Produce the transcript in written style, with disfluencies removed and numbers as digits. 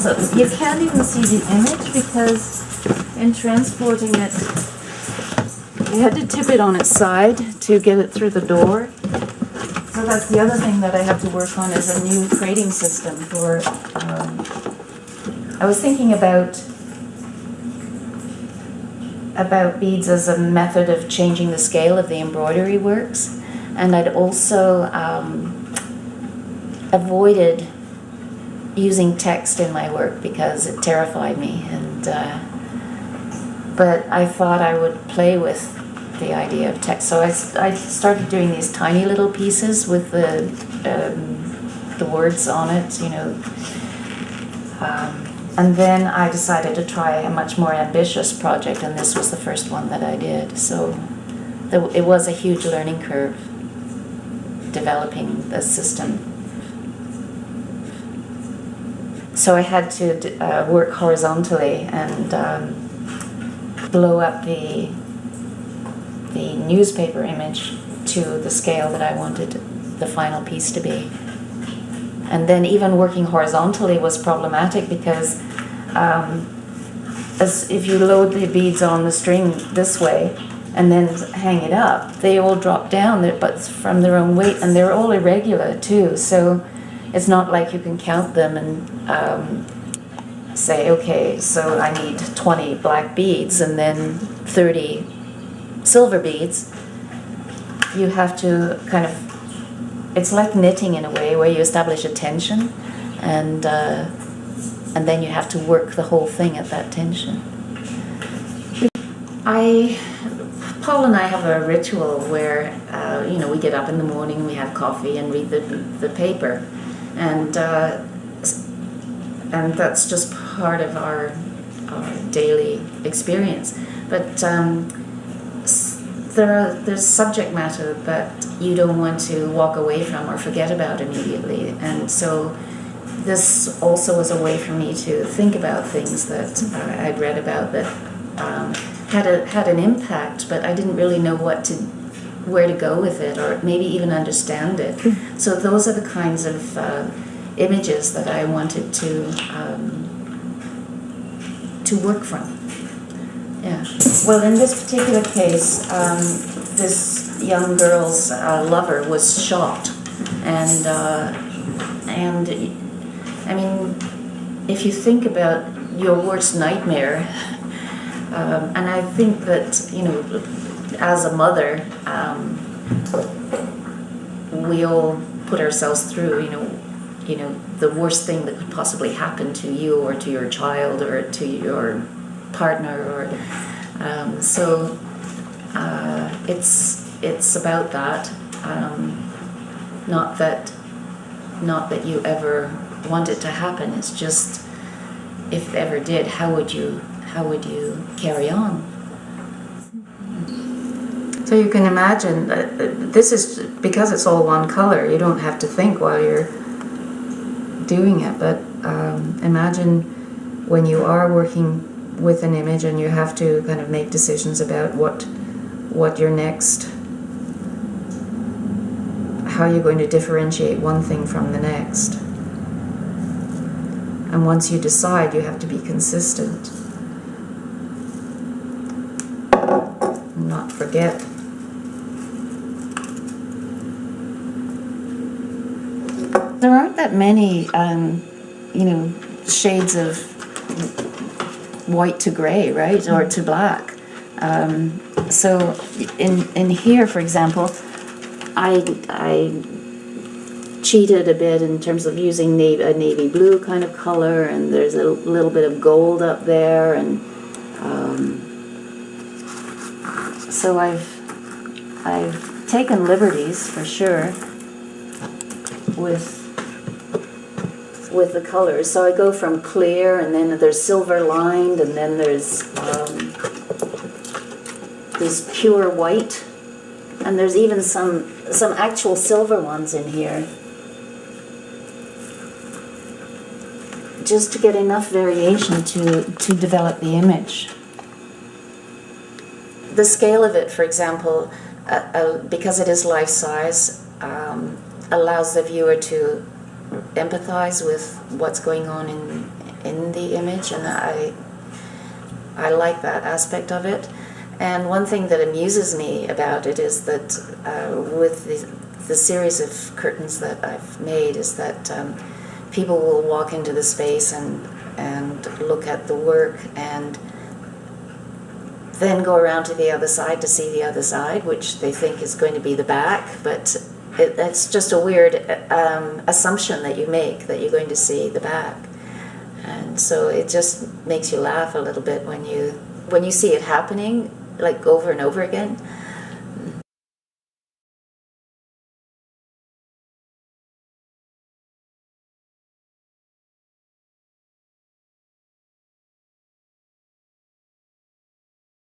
So you can't even see the image because in transporting it, you had to tip it on its side to get it through the door. So that's the other thing that I have to work on, is a new crating system for, I was thinking about beads as a method of changing the scale of the embroidery works, and I'd also avoided using text in my work because it terrified me, and but I thought I would play with the idea of text. So I started doing these tiny little pieces with the words on it, you know, and then I decided to try a much more ambitious project, and this was the first one that I did. So it was a huge learning curve developing the system. So I had to work horizontally and blow up the newspaper image to the scale that I wanted the final piece to be. And then even working horizontally was problematic because as if you load the beads on the string this way and then hang it up, they all drop down, but from their own weight, and they're all irregular too. So it's not like you can count them and say, okay, so I need 20 black beads and then 30 silver beads. You have to kind of, it's like knitting in a way, where you establish a tension, and then you have to work the whole thing at that tension. Paul and I have a ritual where you know, we get up in the morning, we have coffee and read the paper, and that's just part of our daily experience. But there's subject matter that you don't want to walk away from or forget about immediately, and so this also was a way for me to think about things that I'd read about that had an impact, but I didn't really know where to go with it, or maybe even understand it. So those are the kinds of images that I wanted to work from. Yeah. Well, in this particular case, this young girl's lover was shot, and I mean, if you think about your worst nightmare, and I think that, you know, as a mother, we all put ourselves through, you know, the worst thing that could possibly happen to you or to your child or to your partner, or so it's about that. Not that you ever want it to happen. It's just, if it ever did, how would you carry on? So you can imagine that this is, because it's all one color, you don't have to think while you're doing it, but imagine when you are working with an image and you have to kind of make decisions about what your next, how you're going to differentiate one thing from the next. And once you decide, you have to be consistent and not forget. There aren't that many, you know, shades of white to gray, right, or to black. So in here, for example, I cheated a bit in terms of using a navy blue kind of color, and there's a little bit of gold up there, and so I've taken liberties for sure with the colors. So I go from clear, and then there's silver lined, and then there's pure white, and there's even some actual silver ones in here. just to get enough variation to develop the image. The scale of it, for example, because it is life-size, allows the viewer to empathize with what's going on in the image, and I like that aspect of it. And one thing that amuses me about it is that with the series of curtains that I've made is that people will walk into the space and look at the work and then go around to the other side to see the other side, which they think is going to be the back, but it's just a weird assumption that you make, that you're going to see the back. And so it just makes you laugh a little bit when you see it happening, like over and over again.